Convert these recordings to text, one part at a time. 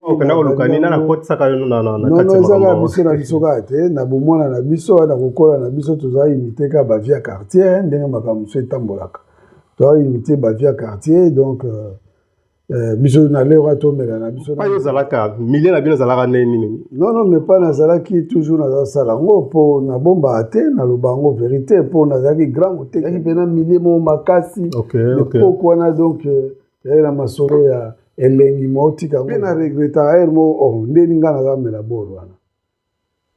okenda kolukani na kotisaka yo na kati ya makambo non biso na biso kaka te na bomwana na biso na kokola na biso tozala imité ka ba via quartier ndenge makambo so etambolaka to imité ba via quartier donc biso na leo atomela na biso pas yo zalaka milieu na bino zalaka nini non mais pas na zalaki toujours na sala ngo po na bomba ate na lobango vérité po na zaki grand te ki pena milieu mo makasi pourquoi na donc na masolo ya elengi motika na regreta mo ndeni ngana za mela bolo wana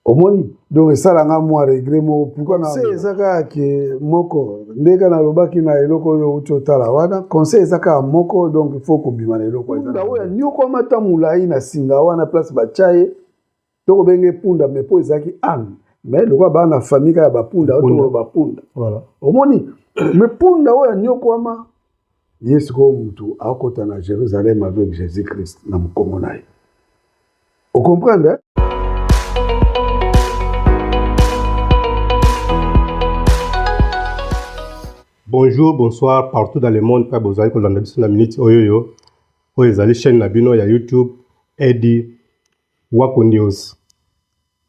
omoni donc sala nga mo regret mo pourquoi na c'est ezaka ke moko ndeka na lobaki na eloko yo utotala wana conseil ezaka moko donc il faut ko bima na eloko ezaka oya nyoko mata mulai na singa wana place ba chaye to benge punda mais po ezaki an mais lokwa ba na famille ka ba punda to ba punda voilà omoni mais punda oya nyoko ama Yesu ko mutu akota na Jérusalem avec Jésus-Christ na mukongo naye. Vous comprenez? Bonjour, bonsoir partout dans le monde. Pas besoin que l'on ait une minute oyoyo. Vous allez chaîne nabino ya YouTube Edi Wako News.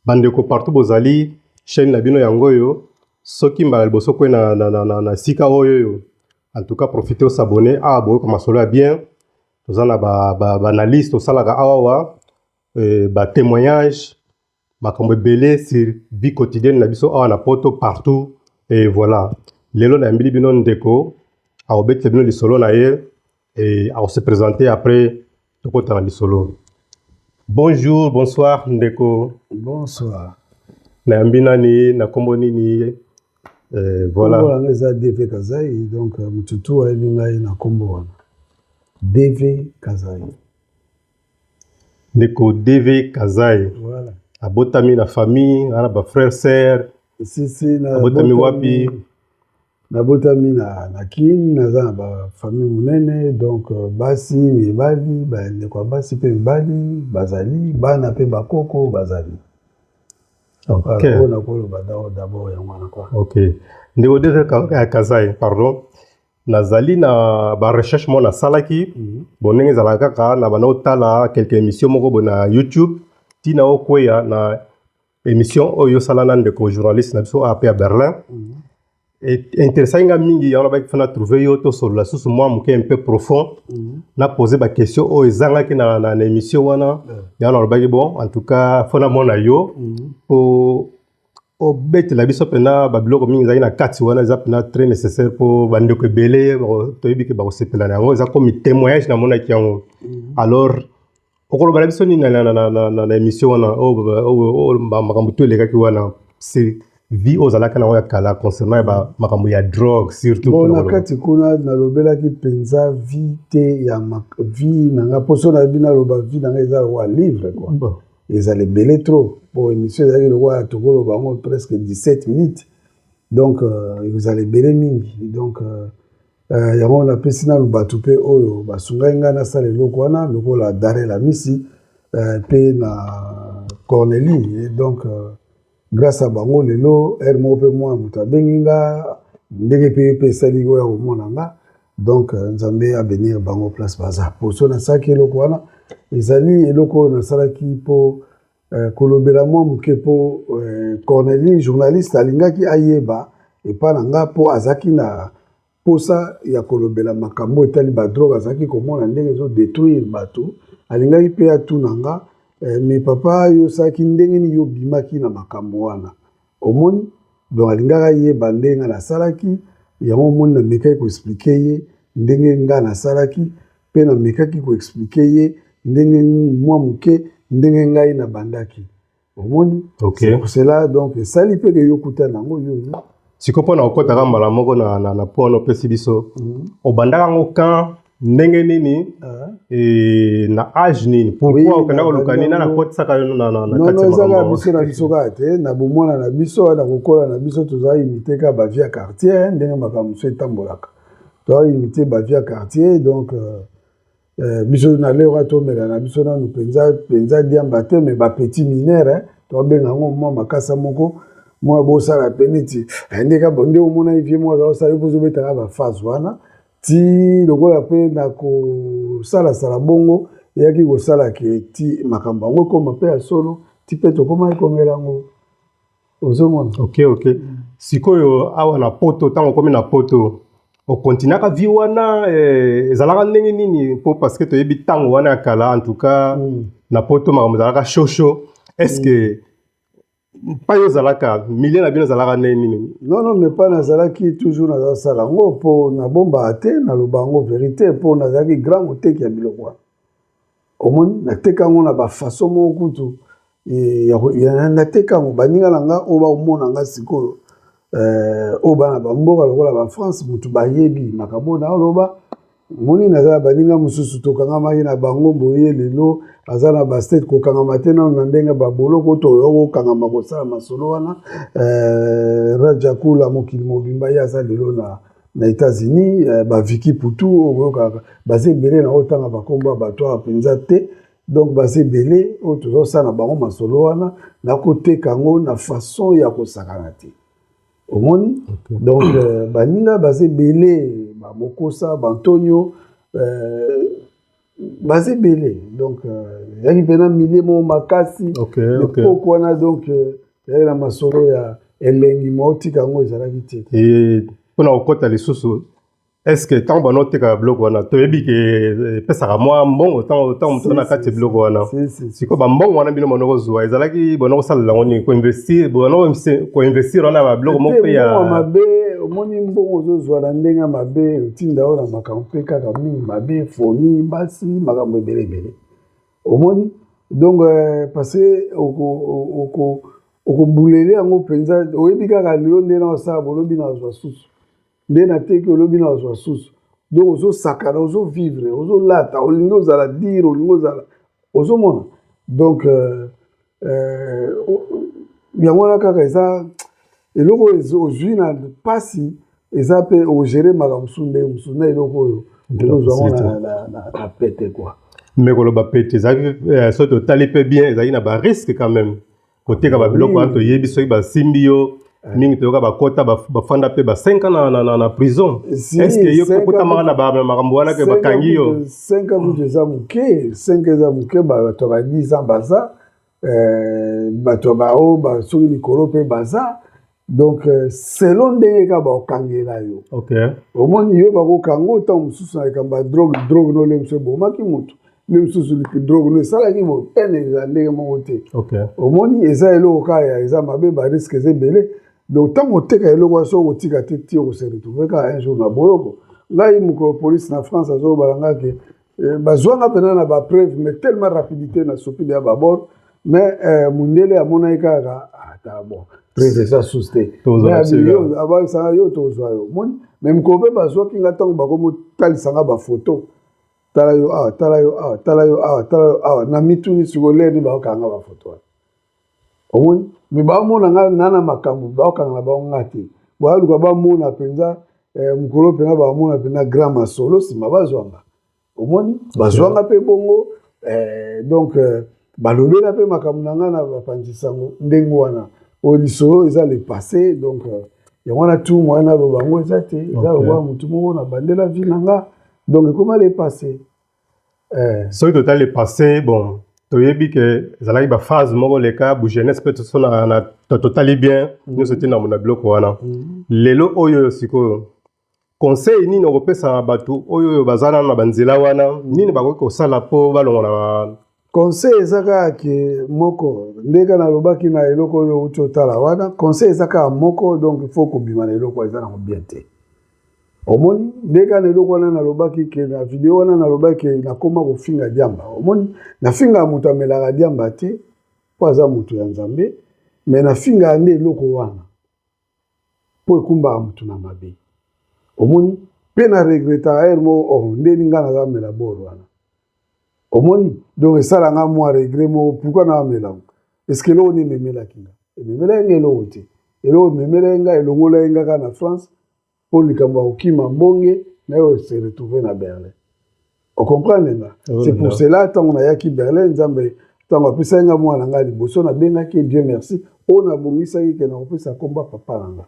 Bandeko partout bozali chaîne nabino yangoyo. Soki mbala boso ko na sika oyoyo. En tout cas, profitez de s'abonner. Ah, bon, comme ça, bien. Vous avez une analyse, vous avez un témoignage, vous belé sur vie quotidienne, vous avez un partout. Et voilà. Lelo na mbili bino ndeko, a obet bino li solo na ye, et a se présenter après, toko tana li solo. Bonjour, bonsoir ndeko. Bonsoir. Na mbina ni, na komboni ni. Voilà. Voilà, les DV Kazai, donc mututu a elinga na kombo DV Kazai. Ndeko DV Kazai. Voilà. Abotami na famille, ana ba frère sœur. Si na abotami wapi? Na botami na kin na ba famille munene donc basi mibali ba ndeko basi pe mibali bazali bana pe bakoko bazali. Ok. Ok. Ndeko DV Kazai, pardon. Nazali na ba recherche mo na salaki. Bonenge zalaka ka na bana otala quelques émissions moko na YouTube. Tina okweya na émission oyo salana ndeko journaliste na biso AP à Berlin. Et intéressant nga mingi ya ba fana trouver yo to sur la source moi muke un peu profond. Na poser ba question o ezanga ki na émission wana. Ya na ba bon en tout cas fona mona yo pour au bête la biso pena ba biloko mingi za na kati wana za pena très nécessaire pour bande ko belé to yebi ke ba ko sepela na ngo za comme témoignage na mona ki yango. Alors okolo ba biso ni na émission wana o makambo to lega ki wana c'est vie aux alaka na ya kala concernant ba makambo ya drogue surtout bon na kati kuna na lobela ki penza vie te ya vie na nga poso na bina loba vie na nga za wa livre quoi bon ils allaient belé trop pour émission za le wa tokolo bango presque 17 minutes donc vous allez belé mingi donc yango na pesina lubatu pe oyo basunga nga na sale lokwana lokola dare la misi pe na Cornélie et donc grâce à bango lelo mo pe moi muta benginga ndenge pe saligo ya monanga donc nzambe a bénir bango place baza poso na saki eloko wana ezali eloko na salaki po kolobela moi muke po Cornélie journaliste alingaki ayeba epa na nga po azaki na posa ya kolobela makambo etali ba drogue azaki komona ndenge zo détruire bato alingaki pe atuna nga mais papa yo saki ndenge ni yo bimaki na makambo wana omoni donc alingaka ye bandenga na salaki yango moni na mekaki ko expliquer ye ndenge nga na salaki pe na mekaki ko expliquer ye ndenge moi muke ndenge ngai na bandaki omoni c'est pour cela donc sali pe ke yo kuta nango yo sikopo na okota ka mbala moko na pono pesi biso obandaka ngo kan ndenge nini na âge nini pourquoi okenda kolukani na kotisaka yo na kati ya makambo biso na biso kaka te na bomwana na biso na kokola na biso tozala imité ka ba via quartier ndenge makambo so etambolaka tozala imité ba via quartier donc biso na leo atomela na biso nanu penza diamba te mais ba petit mineur tobenga ngo mwa makasa moko mwa bosala peniti ndeka bonde omona ivie mwa za osala pozo betaka ba phase wana ti lokola pe na ko sala bongo eyaki kosala ke ti makambo yango ekoma mpe ya solo ti mpe tokoma ekongela yango ozomona. Ok. Sikoyo awa na poto ntango okomi na poto okontinaka vi wana ezalaka ndenge nini mpo parce que toyebi ntango wana ya kala en tout cas na poto makambo ezalaka shosho est-ce que pa yo ozalaka milie na bino ezalaka ndenge nini? Non, mais pas nazalaki toujours nazasala yango mpo nabombaka te naloba yango vérité mpo nazalaki grand moteki ya biloko wana omoni nateka yango na bafaçon moko kutu nateka yango baninga na nga oyo baomona nga sikoyo oyo bana bamboka lokola bafrance motu bayebi makambo na oloba moni nazala baninga mosusu tokangamaki na bango boye lelo aza na bastate kokangama te nano na ndenge baboloko to okokangama kosala masolo wana Rajakula mokili mobimba ye aza lelo na États-Unis baviki putu okoyokaka baza ebele na otanga bakombo ya bato awa mpenza te donc baza ebele oyo tozosala na bango masolo wana nakoteka yango na façon ya kosakana te omoni donc baninga baza ebele bamokosa bantonio baza ebele donc yaki mpena milie moko makasi epoko wana donc yaki na masolo ya elengi maotika yango ezalaki te mpona kokɔta lisusu est-ce que ntango banoteka biloko wana toyebi ke epesaka mwa mbongo ntango moto na kati ya biloko wana sikoyo bambongo wana bino banoko kozwa ezalaki banoko kosalela yango nini koinvestir wana babiloko moko mpe ya mabe omoni mbongo ozozwa na ndenge ya mabe otinda oyo na makambo mpe kaka mingi mabe foni basi makambo ebele ebele omoni donc parce que okobulele yango mpenza oyebi kaka lelo nde na osala bolobi na ozwa susu nde nateki olobi na ozwa susu donc ozosakana ozovivre ozolata olingi ozala dire olingi ozala ozomona donc yango wana kaka eza eloko ozwi na pasi eza mpe ogere makambo mosusu ndenge mosusu na eloko oyo ezozwango na pete quoi mais koloba pete ezalaki soki totali mpe bien ezalaki na barisque quand même koteka babiloko wana toyebi soki basimbi yo mingi toyoka bakota bafanda mpe ba 5 ans na prison est-ce que yo kotamaka na makambo wana ke bakangi yo 5 ans kutu eza moke 5 eza moke bato ba 10 ans baza bato bao soki likolo mpe baza donc selon ndenge kaka bakokangela yo omoni yo bakokango ntango mosusu na likambo ya drogue no lemso ebomaki motu le mosusu drogue no esalaki bopene eza ndenge moko te omoni eza eloko kaka eza mabe bariske eza ebele donc ntango oteka eloko wana soki okotika te ti okose retrouve kaka un jour na boloko ngai mokolo police na France azobalangaki bazwanga mpena na bapreuve mais tellement rapidité na sopide ya babord mais mundele amonaki kaka ata bon preuve eza susu te abalisanga yo tozwa yo moni mais mokolo mpe bazwaki nga ntango bakomotalisanga bafoto tala yo awa tala yo awa tala yo awa tala yo awa na mituni sikoleni bakokanga bafoto wana omoni me baomona nga nana makambo baokanga na bango nga te baluka bamona mpenza mokolo mpenza bamona mpenza grand masolo nsima bazwanga omoni bazwanga mpe bongo donc balobela mpe makambo na nga na bapanzisango ndenge wana oyo lisolo eza le passé donc yango wana tu moye naloba yango eza te eza lokola motu moko na bandela vie na nga donc ekoma le passé soki totali le passé bon toyebi ke ezalaki baphase moko leka bujeunesse mpe toso na totali bien nyonso te na biloko wana lelo oyo sikoyo conseil nini okopesa bato oyo baza nano na banzela wana nini bakoki kosala mpo balongo na conseil eza kaka ke moko ndenge nalobaki na eloko oyo uti otala wana conseil eza kaka moko donc il faut kobima na eloko eza nango bien te omoni ndenge na eloko wana nalobaki ke na video wana nalobaki ke nakoma kofinga diamba omoni nafinga moto amelaka diamba te mpo aza moto ya nzambe me nafinga nde eloko wana mpo ekumbaka moto na mabe omoni mpe na regretaka ere moko ndeni nga naza mela boro wana omoni donc esalanga mwa regret moko pourkui naamelango eske eloko nde ememelaki nga ememelaki nga eloko te eloko ememelaki nga elongolaki nga kaka na France pour likambo ya kokima mbonge na yo se retrouver na Berlin ocomprendre nga c'est pour cela ntango nayaki Berlin nzambe ntango apesaki nga mwana nga liboso nabengaki Dieu merci oyo nabongisaki ke nakopesa komba papa na nga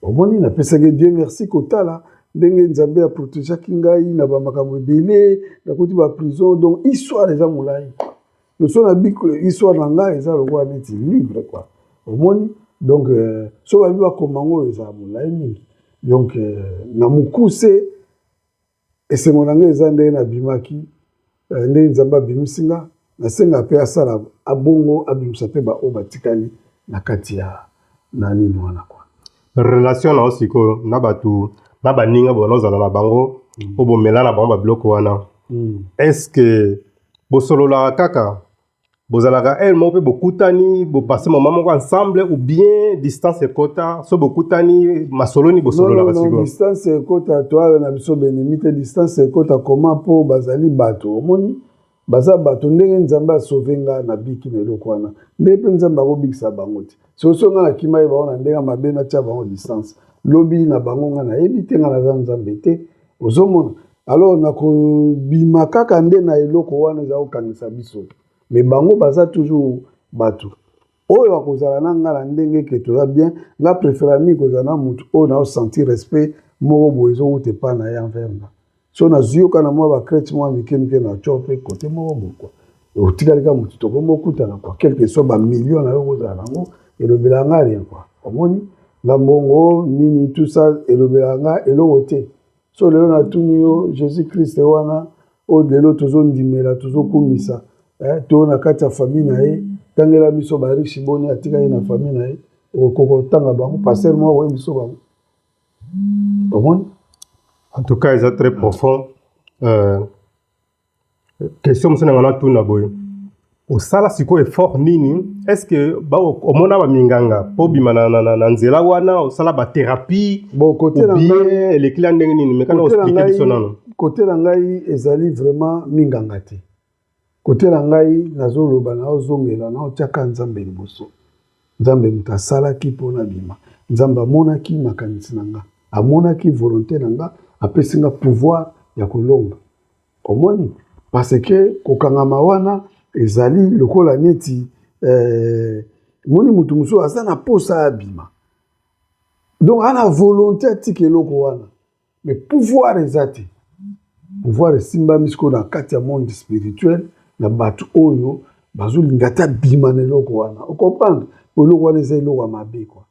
omoni napesaki Dieu merci kotala ndenge nzambe a protégeaki ngai na bamakambo ebele nakoti baprison donc histoire eza molai loso na biko histoire na ngai eza lokola neti livre quoi omoni donc so babi bakoma ngo eza molai mingi donc na mokuse esengo na ngai eza ndenge nabimaki ndenge nzambe abimisi nga nasenga mpe asala abongo abimisa mpe baoyo batikali na kati ya na nini wana kwa relation na osiko na batu na baninga bona ozala na bango obomela na bango babiloko wana est-ce que bosolola kaka bozalaka elle moko mpe bokutani bopase moment moko ensemble ou bien distance ekota so bokutani masoloni bosololaka siko distance ekota toala na biso benimi te distance ekota koma mpo bazali bato omoni baza bato ndenge nzambe asauve nga na biki na eloko wana nde mpe nzambe akobikisa bango te soso nga na kima ye bango na ndenge mabe natya bango distance lobi na bango nga nayebi te nga naza nzambe te ozomona alors nakobima kaka nde na eloko wana eza kokangisa biso mais bango baza toujours bato oyo akozala na nga na ndenge ke toza bien nga préféra mingi kozala na motu oyo naosentir respect moko boye ezowuta epa na ye envers nga so nazwi yoka na mwa bacrete mwa mike mike na tyo mpe kote moko bokwa otikalika motu tokomi okutana kwa quelque soit bamillion na yo kozala nango elobela nga rien kwa omoni na mbongo nini tout ça elobela nga eloko te so lelo natuni yo jésus christ wana oyo lelo tozondimela tozokumisa to na kati ya famille na ye tangela biso bariche boni atika ye na famille na ye okokotanga bango paster moko oyebi biso bango omoni. En tout cas, c'est très profond. Question que nous avons tout boy. Au sala siko effort nini? Est-ce que ba au mona ba minganga po bima na nzela wana au sala ba thérapie bon côté na ngai les clients ndenge nini mais quand on explique biso nano côté na ngai ezali vraiment minganga te côté na ngai nazoloba na ozongela na otiaka nzambe liboso nzambe mutasala ki pona bima nzambe amonaki makanisi na nga amonaki volonté na nga apesi nga pouvoir ya kolonga omoni parce que kokangama wana ezali lokola neti moni mutu musu aza na posa abima donc ana volonté atika eloko wana mais pouvoir eza te pouvoir esimbami sikoyo na kati ya monde spirituel na bato oyo bazolinga te abima na eloko wana okomprendre po eloko wana eza eloko ya mabe kwa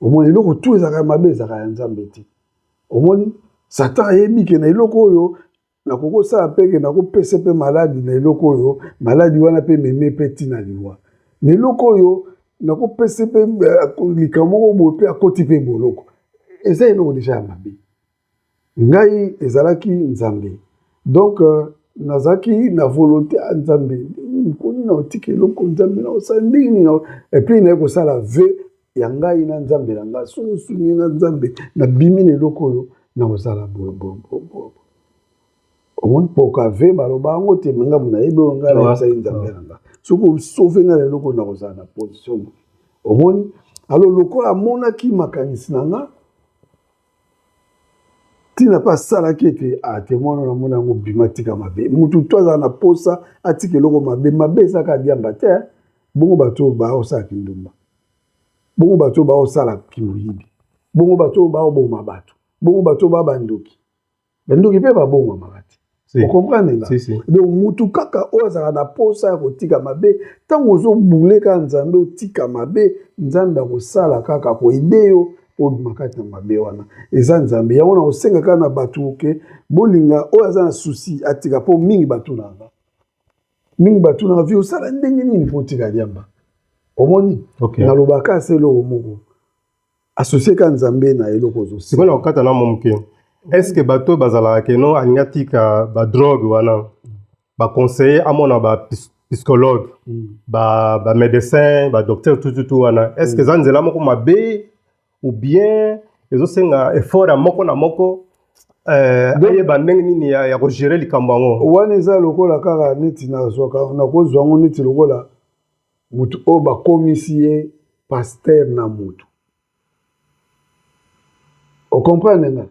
omoni eloko tu ezalaka ya mabe ezalaka ya nzambe te omoni satan ayebi ke na eloko oyo nakokosala peke nakopesa mpe maladi na eloko oyo maladi wana mpe meme mpe ntina liwa na eloko oyo nakopesa mpe likambo moko boye mpe akoti mpe boloko eza eloko deja ya mabe ngai ezalaki nzambe donc nazalaki na volonté ya nzambe nkoni na otika eloko nzambe na osala ndenge nini epuis naye kosala ve ya ngai na nzambe na ngai sokosungi na nzambe nabimi na eloko oyo na kosala omoni poka ve baloba yango te menga mona yebi oyo ngai naosali nzambe na ngai soki osauve ngai na eloko oyo na kozala na position omoni alo lokola amonaki makanisi na nga tina mpe asalaki ete atemwana na mona yango bima tika mabe mutu to azala na posa atika eloko mabe mabe ezaka diamba te bongo bato oyo baosalaki ndumba bongo bato oyo baosalaki moyibi bongo bato oyo baoboma bato bongo bato oyo babandoki bandoki mpe babongwamaka te okomprendre nga donc mutu kaka oyo azalaka na posa ya kotika mabe ntango ozobule kaka nzambe otika mabe nzambe akosala kaka koyede yo obima kati na mabe wana eza nzambe yango na kosenga kaka na bato oke bolinga oyo aza na susi atika mpo mingi bato nanga vi osala ndenge nini mpo otika liamba omoni nalobaka asa eloko moko asocie ka nzambe na eloko ozosikoyo na kokata na momoke est-ce que bato bazalaka keno alingi atika badrogue wana baconseiller amona bapsychologue bamédecin badocteur tututu wana est-ce que eza nzela moko mabe ou bien ezosenga effort ya moko na moko ayeba ndenge nini ya kogere likambo yango wana eza lokola kaka neti nakozwa yango neti lokola mutu oyo bakomisi ye paster na mutu okomprendre nga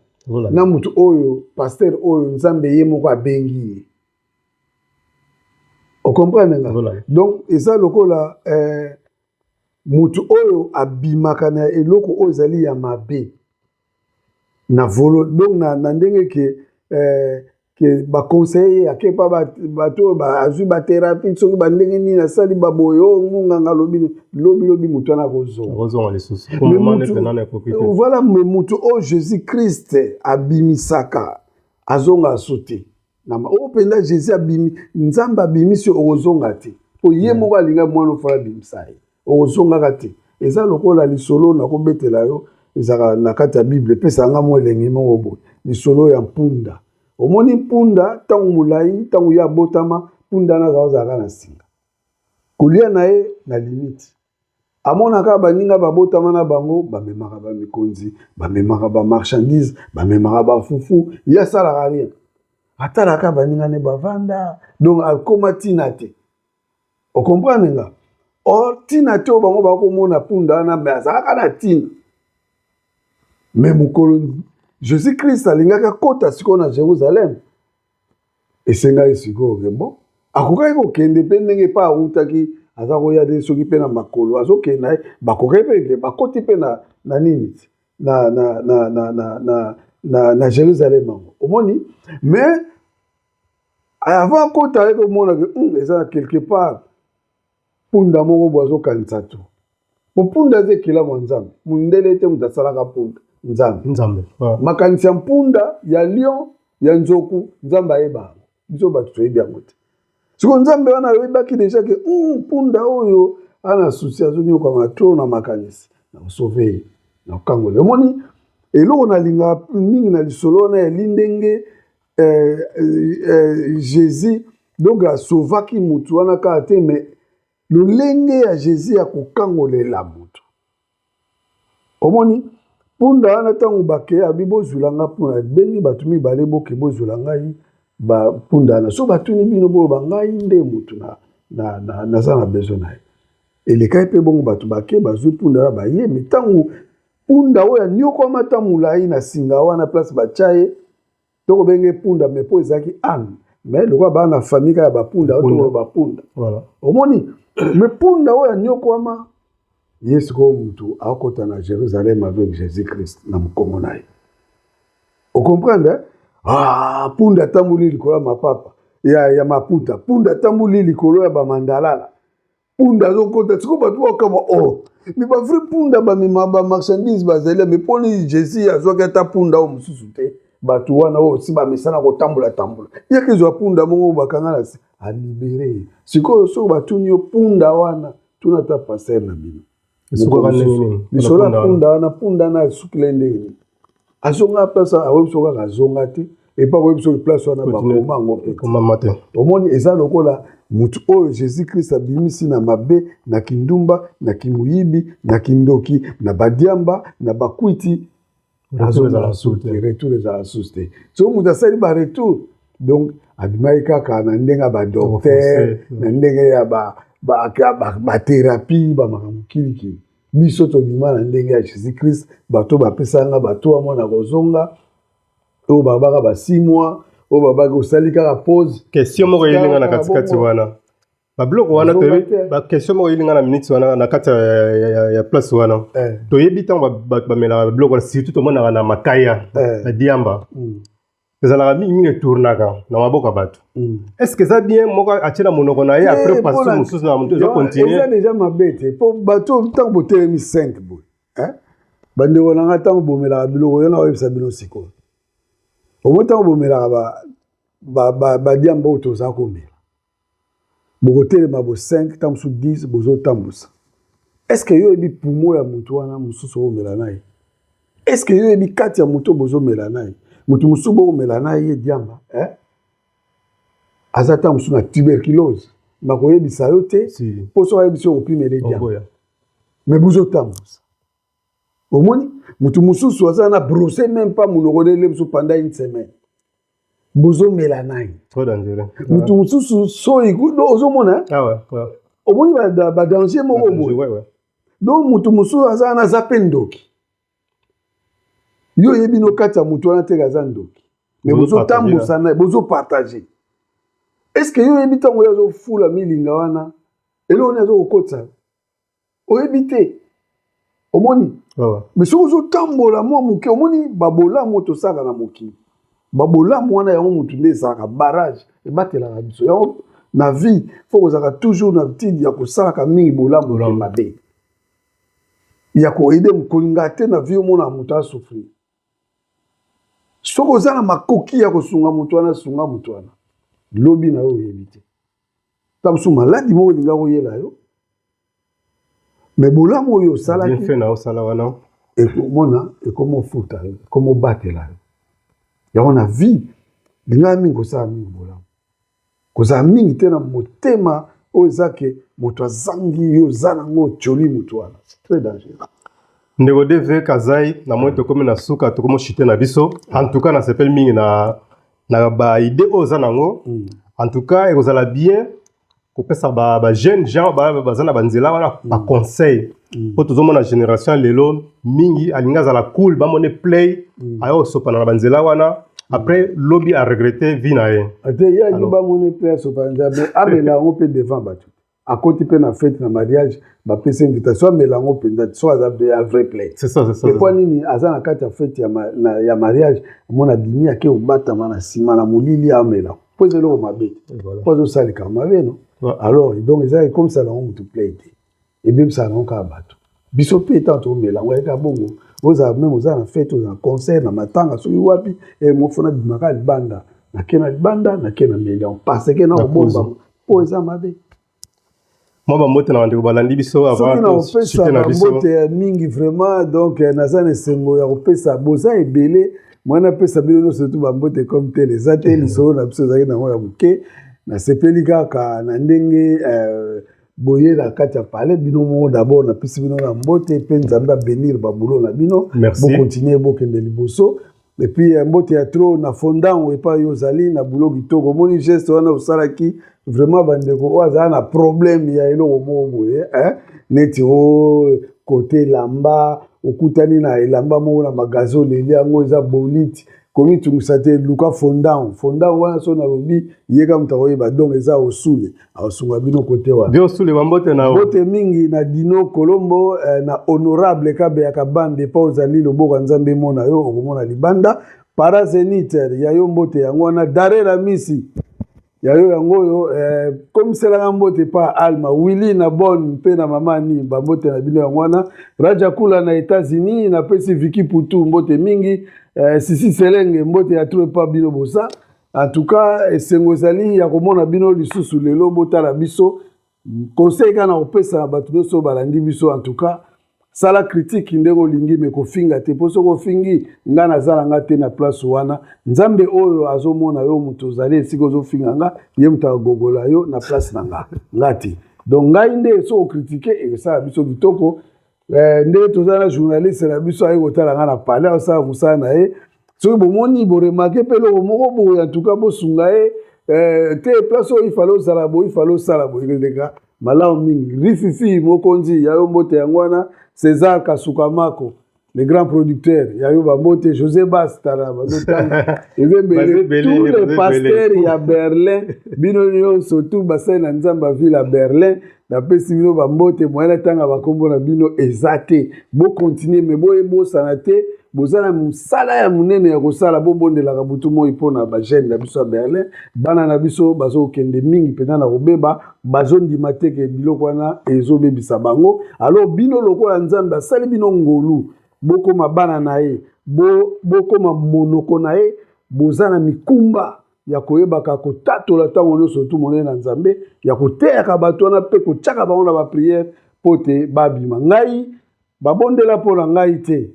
na mutu oyo paster oyo nzambe ye moko abengi ye okomprendre nga donc eza lokola mutu oyo abimaka na eloko oyo ezali ya mabe na volo donc na ndenge ke ba conseiller ake pa bato ba azu ba thérapie soki ba ndenge ni na sali ba boyo nganga lobi mutu na kozonga lisusu comment ne penana profiter voilà mais mutu Jésus Christ abimisaka azonga sauter na o penda Jésus abimi nzamba abimisi ozonga te po ye moko alinga mwana fala bimisai ozonga kate eza lokola lisolo na kobetela yo ezaka na kati ya Bible pesa nga mo elengi moko boye lisolo ya mpunda omoni mpunda tangu mulai tangu ya botama mpunda na zaka na singa kulia na ye na limite amonaka baninga babotama na bango bamemaka ba mikonzi bamemaka ba marchandise bamemaka ba fufu ya sala rien atalaka baninga ne bavanda donc akoma tina te o comprendre nga or tina te bango bakomona mpunda na me azalaka na tina mais mukolo Jésus Christ alingaka kota siko na Jérusalem esenga esiko bon akokaki kokende pe ndenge pa awutaki aza koya de soki pe na makolo azokenda bakokaki pe bakoti pe na nini na Jérusalem omoni mais avant kota ayeke omona ke eza quelque part punda moko bo azokanisa to punda eza ekelamu ya nzambe mundele te moto asalaka punda nzambe makanisi ya mpunda ya lion ya nzoku nzambe ayeba biso bato toyebi yango te siko nzambe wana ayebaki deja ke mpunda oyo ana susi azonyokama tro na makanisi na kosauve ye na kokangole omoni eloko nalingaka mingi na lisolo wana yali ndenge Jésus donc asauvaki mutu wana kaka te mais lolenge ya Jésus ya kokangolela mutu omoni punda wana ntango bake abi bozwilanga mpuna bengi bato mibale boke bozwila ngai bapunda wana so batuni bino boyo bangai nde mutu naza na besoin na ye elekai mpe bongo bato bake bazwi punda wana baye me ntango punda oyo aniokwama ata molai na singa wana place batya ye tokobenge punda me mpo ezalaki ane me lokwa baa na famille kaka bapunda oyo bapunda omoni me punda oyo aniokwama ye sikoyo mutu akota na Jérusalem avec Jésus Christ na mokongo na ye okomprendre punda atamboli likolo ya mapapa ya maputa punda atamboli likolo ya bamandalala punda azokota sikoyo bato bakama me bavrai punda bamema bamarchandise bazali me mponi Jésus azwaki ata punda oyo mosusu te bato wana oyo si bamesana kotambola yeke ezwa punda moko bakanga na se alibere sikoyo soki batuni yo punda wana tuna ata paster na bino lisolo ya punda wana punda na asukile ndenge azonga place awebi so kaka azonga te epa awebi soki place wana bakoma yango pe omoni eza lokola mutu oyo Jésus Christ abimisi na mabe na kindumba na kimuyibi na kindoki na badiamba na bakwiti retour ezala susu te so mutu asali baretour donc abimaki kaka na ndenge ya badokter na ndenge ya bathérapie bamakambo kilikili biso tobima na ndenge ya Jésus Christ bato bapesanga bato wa mwana kozonga oyo babaka ba 6 mois oyo babaka osali kaka pause question moko yelinga na katikati wana babiloko wana question moko yelinga na minute wana na kati ya place wana toyebi ntango bamelaka babiloko wana surtout tomonaka na makaya na diamba ezalaka mingi etournaka na maboko ya bato est-ce que eza bien moko atie na monoko na ye après passe mosusu na moto ezocontinue eza déjà mabe te mpo bato ntango botelemi 5 boye bandeko na nga ntango bomelaka biloko yo na oyebisa bino sikoyo omoi ntango bomelaka badiamba oyo toza komela bokotelema bo 5 ntango mosusu 10 bozotambusa est-ce que yo oyebi pumo ya motu wana mosusu omela na ye est-ce que yo oyebi kati ya moto bozomela na ye mutu musu bokomela na ye diamba aza ta musu na tuberculose bakoyebisa yo te mpo so ayebisa yo kopimele diamba me bozotambusa omoni mutu mususu aza na brosser même pas monoko nele biso pendant une semaine bozomela na ye mutu mususu soyi ozomona omoni badanger moko boye donc mutu mususu aza na aza mpe ndoki yo yebi no kati ya mutu wana te aza ndoki mais bozotambusa na bozopartage est-ce que yo yebi ntango yo azofula milinga wana eloko nini azokokotisa oyebi te omoni mais soki ozotambola mwa moke omoni babolamu oyo tosaka na mokili babolamu wana yango motu nde ezalaka barrage ebatelaka biso yango na vie fo kozalaka toujours na ntidi ya kosalaka mingi bolamu mabe ya koyede mokolinga te na vie omona moto asouffrir soki oza na makoki ya kosunga moto wana sunga moto wana lobi na yo oyebi te ta mosusu maladi moko olinga koyela yo mais bolamu oyo osalaki fait na osala wana ekomona ekomofuta yo ekomobatela yo yango na vie linga mingi kosala mingi bolamu kozala mingi te na motema oyo eza ke moto azangi yo oza nango otyoli moto wana c'est très dangereux ndeko DV Kazai na moi tokomi na suka tokomi chute na biso en tout cas na sepel mingi na ba idée oyo oza nango en tout cas ekozala bien kopesa ba jeune gens baza na banzela wana ba conseil po tozomona génération lelo mingi alinga azala cool bamone play ayo sopa na banzela wana après lobby a regretté vie na ye ate ya ni bamone play sopa nzabe amela ngo pe devant bato akoti pe na fête na mariage ba pesa invitation amela ngo penza so azabe ya vrai play c'est ça et kwa nini aza na kati ya fête ya mariage mona bimi ake obata mana sima na molili amela pozelo mabe pozo salika mabe no alors donc ça comme ça là on te plaît et même ça non ka bato biso pe tanto mela ngo ka bongo oza même oza na fête oza concert na matanga so wapi et mo fona bimaka libanda na kena million parce que na bomba poza mabe moi bamote na ndeko balandi biso avant chute na biso bamote mingi vraiment donc naza na sengo ya kopesa boza ebele mwana pesa bino surtout bamote comme tel les ateli so na biso zaki na mo ya buke na sepeli kaka na ndenge boye na kati ya palais bino mo d'abord na pisi bino na mbote pe nzambe bénir babulo na bino bo continuer bo kende liboso et puis mbote ya trop na fondant et pas yozali na bulo kitoko moni geste wana osalaki vraiment bandeko oza na problème ya eloko mo boye neti o côté lamba okutani na elamba mo na magazo leli yango eza bolite komi tungisa te luka fondant wana so na lobi yeka mutakoyeba donc eza osule asunga bino kote wana bio osule bambote na bote mingi na Dino Colombo na honorable kabe ya kabande pa ozali loboko nzambe mona yo okomona libanda parazenite ya yo mbote yango wana dare la misi ya yo yango yo komisela mbote pa Alma Willy na Bonne pe na mama ni bambote na bino yango wana Raja Kula na États-Unis na pesi Vicky Poutou mbote mingi Sisi Selenge mbote ya trouve pas bino bosa en tout cas esengo zali ya komona bino lisusu lelo botala biso conseil kana opesa bato nyonso balandi biso en tout cas sala critique ndeko lingi me kofinga te poso kofingi nga nazala nga te na place wana nzambe oyo azomona yo muto ozali esika ozofinga nga ye muto agogola yo na place na nga ngati donc ngai nde so okritike ekosala biso kitoko ndenge tozala journaliste na biso aye kotala nga na palais osala mosala na ye soki bomoni boremake mpe eloko moko boye en tout cas bosunga ye te place oyo ifale osala boye ifale osala boye ndeka malamu mingi rififi mokonzi ya yo mbote yango wana César Kasukamako le grand producteur ya yo bambote José Bastara bazotanga ezebele tous les pasteurs ya Berlin bino nyonso tout basai na nzamba ville à Berlin na pesi bino bambote moyena tanga bakombo na bino ezate bo continuer mais bo ebosana te bozala musala ya munene ya kosala bobondelaka butu moi mpona bagene na biso ya Berlin bana na biso bazokende mingi pena na kobeba bazondima te ke biloko wana ezobebisa bango alors bino lokola nzambe asali bino ngolu bokoma bana na ye bokoma monoko na ye bozana mikumba ya koyebaka kotatola ntango nyonso tu monene na nzambe ya koteyaka bato wana mpe kotiaka bango na bapriere mpo te babima ngai babondela mpona ngai te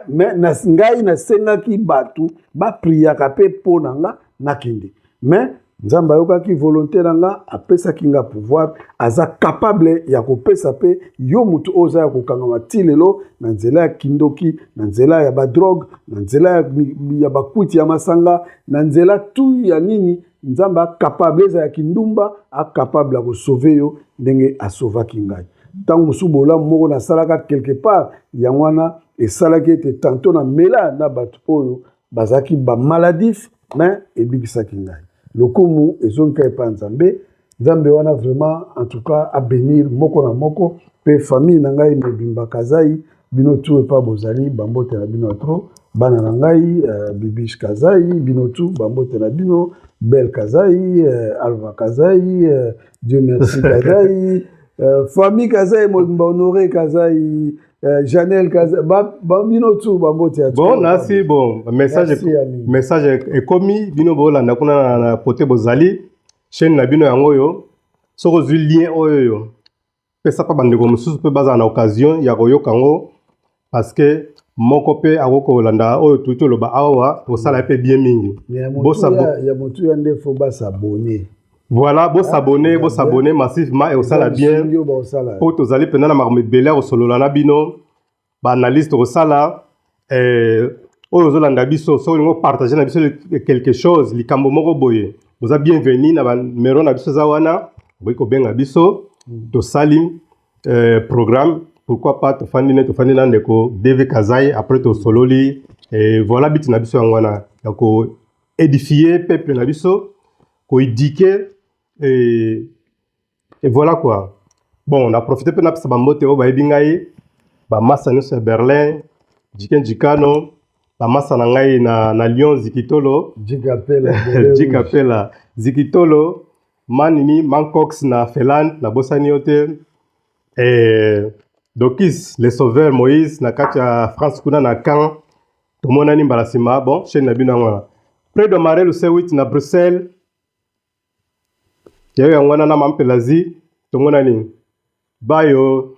mais ngai nasengaki bato bapriaka mpe mpo na nga nakende mais nzambe ayokaki volonté na nga apesaki nga pouvoir aza capable ya kopesa mpe yo mutu oyo oza ya kokangama ti lelo na nzela ya kindoki na nzela ya badrogue na nzela ya bakwiti ya masanga na nzela tu ya nini nzambe acapable eza ya kindumba acapable ya kosauve yo ndenge asauvaki ngai ntango mosusu bolamu moko nasalaka quelque part yango wana esalaki ete tanto na mela na bato oyo bazalaki bamaladif mais ebikisaki ngai lokumu ezongi epa nzambe nzambe wana vraiment en tout cas abénir moko na moko pe famille na ngai mobimba Kazai bino tout epa bozali bambote na bino trop bana na ngai Bibish Kazai bino tout bambote na bino Belle Kazai Alva Kazai Dieu merci Kazai famille Kazai Mobimba Honoré Kazai Janelle Kazai bino tout bambote ya bon nasi bon message est commis bino bolanda kuna na côté bozali chaîne na bino yango yo soko zwi lien oyo pesa pa bandeko mosusu pe baza na occasion ya koyoka ngo parce que moko pe akoko landa oyo tuito loba awa osala pe bien mingi ya motu ya ndefo ba s'abonner voilà bo s'abonner massivement et osala bien po tozali pena na marmebele osolola na bino ba analyste osala oyo zolanda biso so ngo partager na biso quelque chose likambo moko boye vous êtes bienvenue na ba numéro na biso za wana boiko benga biso to sali programme pourquoi pas to fandi na ndeko DV Kazai après to sololi et voilà bit na biso ngwana ko édifier peuple na biso ko éduquer et voilà quoi bon on a profité pe na pesa bambote o ba ebingai ba massa no sur Berlin Jikano ba massa na ngai na Lyon Zikitolo Jikapela Zikitolo Manini Mancox na Finlande na bosani yote Dokis les sauveurs Moïse na kacha France kuna na Caen to monani mbalasima bon chaîne na bino ngwana près de Marel le C8 na Bruxelles yayo ngwana na mampelazi to monani bayo